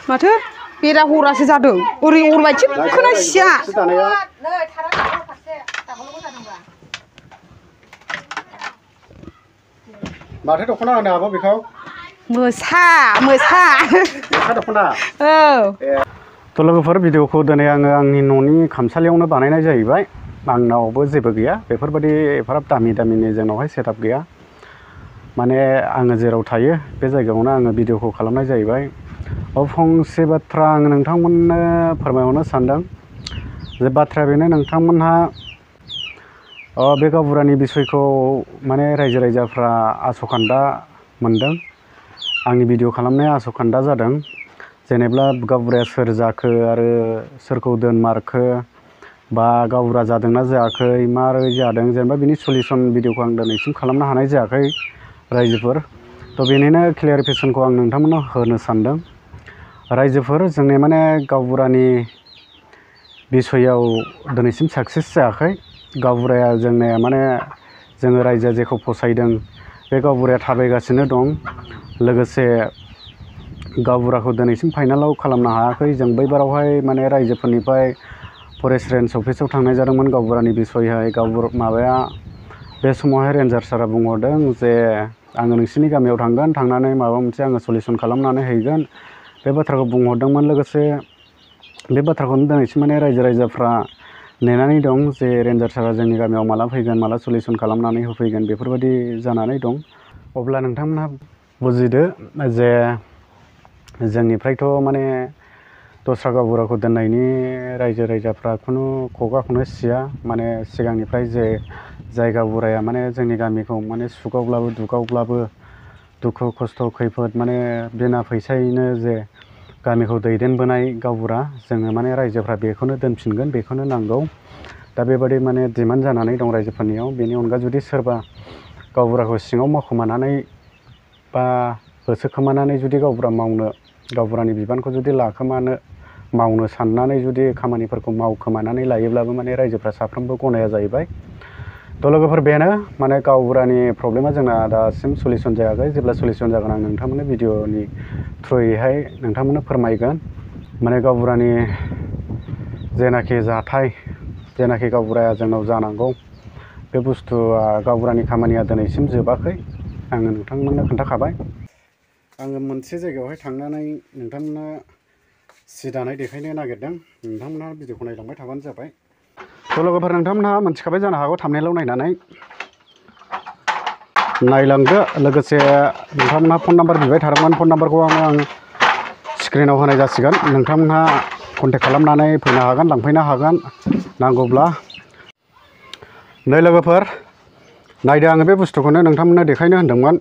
माथो बेरा हरासो जादों ओरै अरबाय थिखोना सिया माथो दख'ना होनो आब' बेखौ मोसा मोसा दख'ना औ थ' लोगोफोर भिडिअखौ दिनै आङो आंनि न'नि खामसालियावनो बानायनाय जाहैबाय आंनावबो जेबो गैया बेफोरबायदि एफाराब दामि जोंनावहाय सेटआप गैया माने आङो जेराव थायो बे जायगायावनो आङो भिडिअखौ खालामनाय जाहैबाय फंसे बाथ्रा आं नोंथांमोननो फोरमायहरनो सानदों जे बाथ्राया बेनो नोंथांमोनहा बे गावबुरानि बिसयखौ माने रायजो राजाफ्रा आसखान्दा मोनदों आंनि भिडिअ खालामनाया आसखान्दा जादों जेनेब्ला गावबुराया सोर जाखो आरो सोरखौ दोनमारखो बा गावबुरा जादोंना जायाखै मारै जादों जेनेबा बिनि सलिउसन भिडिअखौ आं दिनैसिम खालामनो हानाय जायाखै रायजोफोर थ' बेनिनो क्लियारिफिकेसनखौ आं नोंथांमोननो होनो सानदों रायजोफोर जोंनि माने गावबुरानि बिसयाव दिनैसिम साक्सेस जायाखै गावबुराया जोंने माने जोङो रायजोआ जेखौ फसायदों बे गावबुराया थाबायगासिनो दं लोगोसे गावबुराखौ दिनैसिम फाइनालाव खालामनो हायाखै जों बैबारावहाय माने रायजोफोरनिफ्राय फरेस्ट रेन्ज अफिसाव थांनाय जादोंमोन गावबुरानि बिसयहाय माबाया बे समावहाय रेन्जार सारा बुंहरदों जे आङो नोंसिनि गामियाव थांगोन थांनानै माबा मोनसे आङो सलिउसन खालामनानै हैगोन बे बाथ्राखौ बुंहरदोंमोन लोगोसे बे बाथ्राखौनो दिनैसिम माने रायजो राजाफ्रा नेनानै दं जे रेन्जार सारा जोंनि गामियाव माला फैगोन माला सलिउसन खालामनानै होफैगोन बेफोरबायदि जानानै दं अब्ला नोंथांमोनहा बुजिदो जे जोंनिफ्रायथ' माने दस्रा गावबुराखौ दोननायनि रायजो राजाफ्रा खुनु खुगाखौनो सिया माने सिगांनिफ्राय जे जाय गावबुराया माने जोंनि गामिखौ माने सुगावब्लाबो दुगावब्लाबो दुखु खस्थ' खैफोद माने बिना फैसायैनो जे गामिखौ दैदेनबोनाय गावबुरा जोङो माने रायजोफ्रा बेखौनो दोनफिनगोन बेखौनो नांगौ दा बेबादि माने डिमान्ड जानानै दं रायजोफोरनियाव बेनि अनगा जुदि सोरबा गावबुराखौ सिङाव मावखोमानानै बा होसोखोमानानै जुदि गावबुरानि बिबानखौ जुदि मावनो साननानै जुदि खामानिफोरखौ मावखोमानानै लायोब्लाबो माने रायजोफ्रा साफ्रोमबो गनाया जाहैबाय थ' लोगोफोर बेनो माने गावबुरानि प्रब्लेमा जोंना दासिम सलिउसन जायाखै जेब्ला सलिउसन जागोन आं नोंथांमोननो भिडिअनि थ्रुयैहाय नोंथांमोननो फोरमायगोन माने गावबुरानि जेनाखि जाथाय जेनाखि गावबुराया जोंनाव जानांगौ बे बुस्थुआ गावबुरानि खामानिया दिनैसिम जोबाखै आङो नोंथांमोननो खोन्थाखाबाय आङो मोनसे जायगायावहाय थांनानै नोंथांमोननो सि दानाय देखायनो नागिरदों नोंथांमोनहा भिडिअखौ नायलांबाय थाबानो जाबाय थ' लोगोफोर नोंथांमोनहा मोनथिखाबाय जानो हागौ थाम्बनेइलाव नायनानै नायलांदो लोगोसे नोंथांमोनहा फन नाम्बार बिबाय थादोंमोन फन नाम्बारखौ आं स्क्रिनाव होनाय जासिगोन नोंथांमोनहा कन्टेक्ट खालामनानै फैनो हागोन लांफैनो हागोन नांगौब्ला नै लोगोफोर नायदो आङो बे बुस्थुखौनो नोंथांमोननो देखायनो होनदोंमोन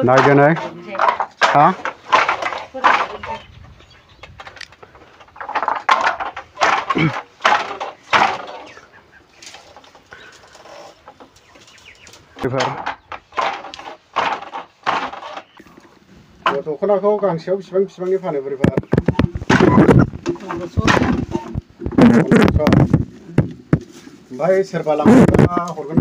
नायदो नै हा दख'नाखौ गांसेयाव बेसेबांनि फानो बोरैबा ओमफ्राय सोरबा लांफैबा हरगोन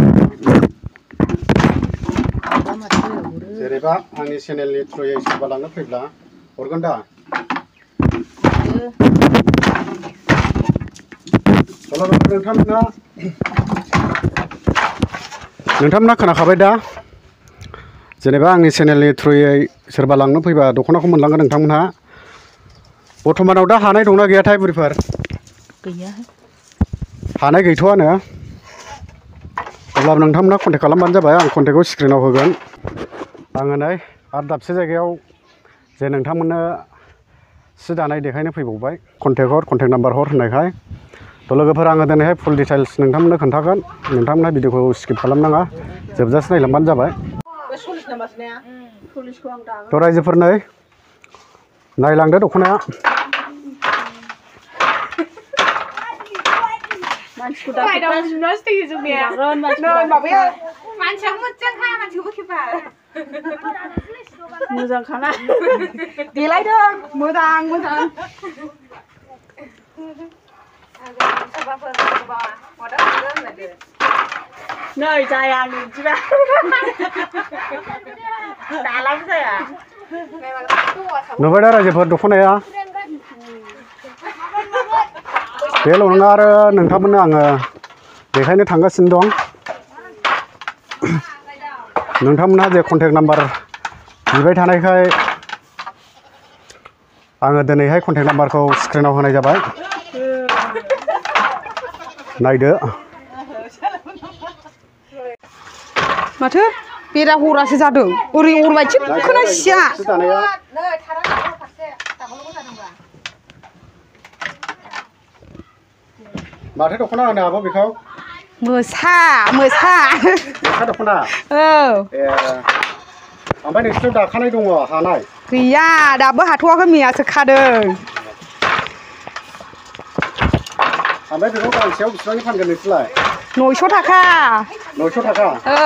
जेनेबा आंनि चेनेलनि थ्रुयै सोरबा लांनो फैब्ला हरगोन दा नोंथांमोना खोनाखाबाय दा जेनेबा आंनि चेनेलनि थ्रुयै सोरबा लांनो फैबा दख'नाखौ मोनलांगोन नोंथांमोनहा बर्थमानाव दा हानाय दंना गैयाथाय बुरिफोर गैया हानाय गैथ'आनो अब्लाबो नोंथांमोना कन्टेक्ट खालामबानो जाबाय आं कन्टेक्टखौ स्क्रिनाव होगोन आङो नै आरो दाबसे जायगायाव जे नोंथांमोननो सि दानाय देखायनो फैबावबाय कन्टेक्ट नाम्बार हर होननायखाय थ' लोगोफोर आङो दिनैहाय फुल डिटेल्स नोंथांमोननो खोन्थागोन नोंथांमोनहा भिडिअखौ स्किप खालामनाङा जोबजासे नायलांबानो जाबाय थ' रायजोफोर नै नायलांदो दख'नाया मोजां खाना देलायदों मोजां मोजां नै जाया बिदिबा दालाबो जाया नुबाय दा रायजोफोर दख'नाया बेल' नङा आरो नोंथांमोननो आङो देखायनो थांगासिनो दं नोंथांमोनहा जे कन्टेक्ट नाम्बार बिबाय थानायखाय आङो दिनैहाय कन्टेक्ट नाम्बारखौ स्क्रिनाव होनाय जाबाय नायदो माथो बेरा हरासो जादों ओरै अरबाय थिखोना सिया माथो दख'ना होनो आब' बेखौ मोसा मोसा मोसा दख'ना औ ए ओमफ्राय नोंसोरनाव दाखानाय दङ हानाय गैया दाबो हाथ'वाखै मैयासो खादों ओमफ्राय बेखौ गांसेयाव बेसेबांनि फानगोन नोंसोरलाय 900 थाखा 900 थाखा औ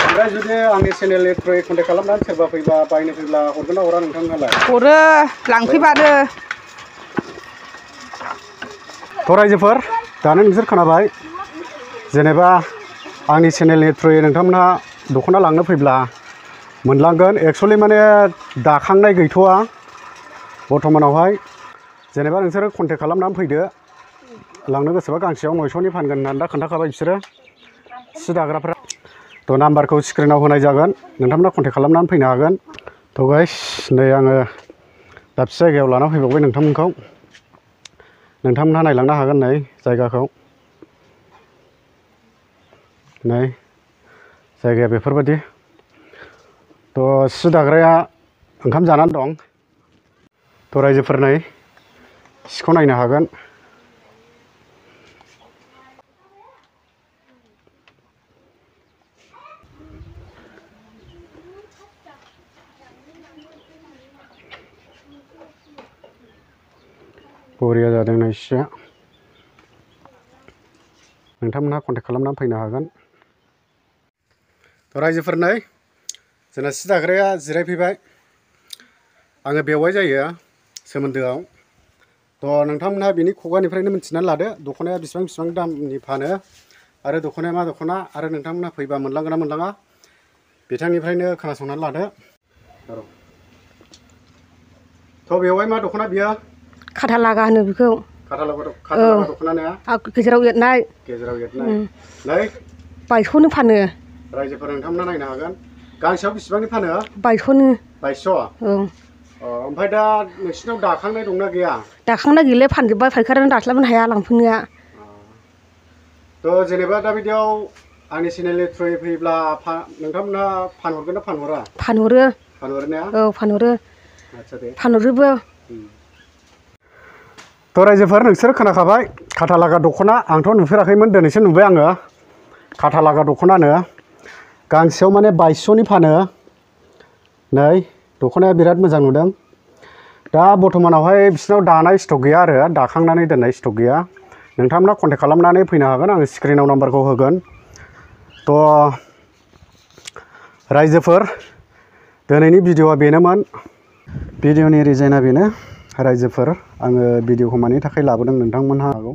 ओमफ्राय जुदि आंनि चेनेलनि थ्रुयै कन्टेक्ट खालामनानै सोरबा फैबा बायनो फैब्ला हरगोन ना हरा नोंथांमोनालाय हरो लांफैबानो थ' रायजोफोर दानो नोंसोर खोनाबाय जेनेबा आंनि चेनेलनि थ्रुयै नोंथांमोनहा दख'ना लांनो फैब्ला मोनलांगोन एक्सुवेलि माने दाखांनाय गैथ'वा बर्थमानावहाय जेनेबा नोंसोरो कन्टेक्ट खालामनानै फैदो लांनो गोसोबा गांसेयाव 900नि फानगोन होननानै दा खोन्थाखाबाय बिसोरो सि दाग्राफ्रा थ' नाम्बारखौ स्क्रिनाव होनाय जागोन नोंथांमोना कन्टेक्ट खालामनानै फैनो हागोन थ' गाइस नै आङो दाबसे जायगायाव लाना फैबावबाय नोंथांमोनखौ नोंथांमोनहा नायलांनो हागोन नै जायगाखौ नै जायगाया बेफोरबायदि थ' सि दाग्राया ओंखाम जानानै दं थ' रायजोफोर नै सिखौ नायनो हागोन बरिया जादों नै सिया नोंथांमोनहा कन्टेक्ट खालामनानै फैनो हागोन थ' रायजोफोर नै जोंना सि दाग्राया जिरायफैबाय आङो बेवहाय जायो सोमोन्दोआव थ' नोंथांमोनहा बिनि खुगानिफ्रायनो मिन्थिनानै लादो दख'नाया बेसेबां दामनि फानो आरो दख'नाया मा दख'ना आरो नोंथांमोनहा फैबा मोनलांगोन ना मोनलाङा बिथांनिफ्रायनो खोनासंनानै लादो थ' बेवहाय मा दख'ना बियो खाथा लागा होनो बेखौ खाथा लागा दख'ना ना गेजेराव एरनाय नै 200नो फानो रायजोफोर नोंथांमोना नायनो हागोन गांसेयाव बेसेबांनि फानो 200नो 200 औ ओमफ्राय दा नोंसिनाव दाखांनाय दंना गैया दाखांनाय गैले फानजोब्बाय फायखारियानो दास्लाबनो हाया लांफैनाया थ' जेनेबा दा बिदियाव आंनि चेनेलनि थ्रुयै फैब्ला नोंथांमोनहा फानहरगोन ना फानहरा फानहरो ना औ फानहरो आच्छा दे फानहरोबो थ' रायजोफोर नोंसोर खोनाखाबाय खाथा लागा दख'ना आंथ' नुफेराखैमोन दिनैसो नुबाय आङो खाथा लागा दख'नानो गांसेयाव माने 200नि फानो नै दख'नाया बिराद मोजां नुदों दा बर्थमानावहाय बिसिनाव दानाय स्टक गैया आरो दाखांनानै दोननाय स्टक गैया नोंथांमोना कन्टेक्ट खालामनानै फैनो हागोन आङो स्क्रिनाव नाम्बारखौ होगोन थ' रायजोफोर दिनैनि भिडिअआ बेनोमोन भिडिअनि रिजोना बेनो रायजोफोर आङो भिडिअखौ मानि थाखाय लाबोदों नोंथांमोनहा हागौ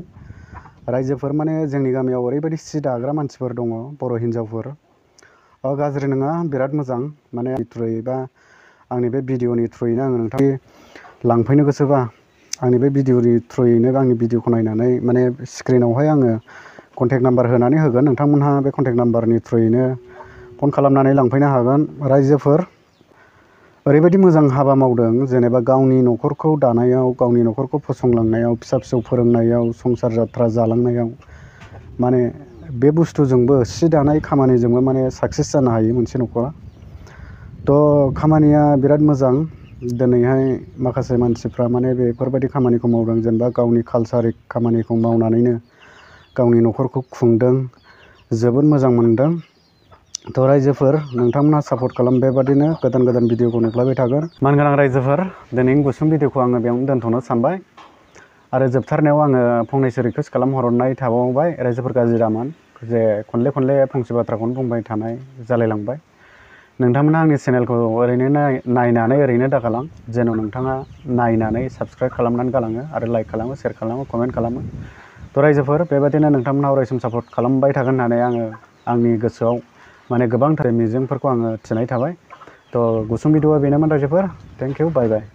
रायजोफोर माने जोंनि गामियाव ओरैबायदि सि दाग्रा मानसिफोर दङ बर' हिन्जावफोर गाज्रि नङा बिराद मोजां माने थ्रुयै बा आंनि बे भिडिअनि थ्रुयैनो आङो नोंथांनि लांफैनो गोसोबा आंनि बे भिडिअनि थ्रुयैनो आंनि भिडिअखौ नायनानै माने स्क्रिनावहाय आङो कन्टेक्ट नाम्बार होनानै होगोन नोंथांमोनहा बे कन्टेक्ट नाम्बारनि थ्रुयैनो फन खालामनानै लांफैनो हागोन रायजोफोर ओरैबायदि मोजां हाबा मावदों जेनेबा गावनि न'खरखौ दानायाव गावनि न'खरखौ फसंलांनायाव फिसा फिसौ फोरोंनायाव संसार जात्रा जालांनायाव माने बे बुस्थुजोंबो सि दानाय खामानिजोंबो माने साक्सेस जानो हायो मोनसे न'खरा थ' खामानिया बिराद मोजां दिनैहाय माखासे मानसिफ्रा माने बेफोरबायदि खामानिखौ मावदों जेनेबा गावनि कालसारिक खामानिखौ मावनानैनो गावनि न'खरखौ खुंदों जोबोद मोजां मोनदों थ' रायजोफोर नोंथांमोनहा सापर्ट खालाम बेबादिनो गोदान गोदान भिडिअखौ नुफ्लाबाय थागोन मानगोनां रायजोफोर दिनैनि गुसुं भिडिअखौ आङो बेयावनो दोनथ'नो सानबाय आरो जोबथारनायाव आङो फंनैसो रिकुवेस्ट खालामहरनाय थाबावबाय रायजोफोर गाज्रि दामोन जे खनले खनले फंसे बाथ्राखौनो बुंबाय थानाय जालायलांबाय नोंथांमोना आंनि चेनेलखौ ओरैनो नायनानै ओरैनो दागालां जेन' नोंथाङा नायनानै साबस्क्राइब खालामनानै गालाङो आरो लाइक खालामो शेयार खालामो कमेन्ट खालामो थ' रायजोफोर बेबादिनो नोंथांमोनहा अरायसम सापर्ट खालामबाय थागोन होननानै आङो आंनि गोसोआव माने गोबांथार मिजिंफोरखौ आङो थिनाय थाबाय थ' गुसुं भिडिअ'आ बेनोमोन रायजोफोर थेंक इउ बाय बाय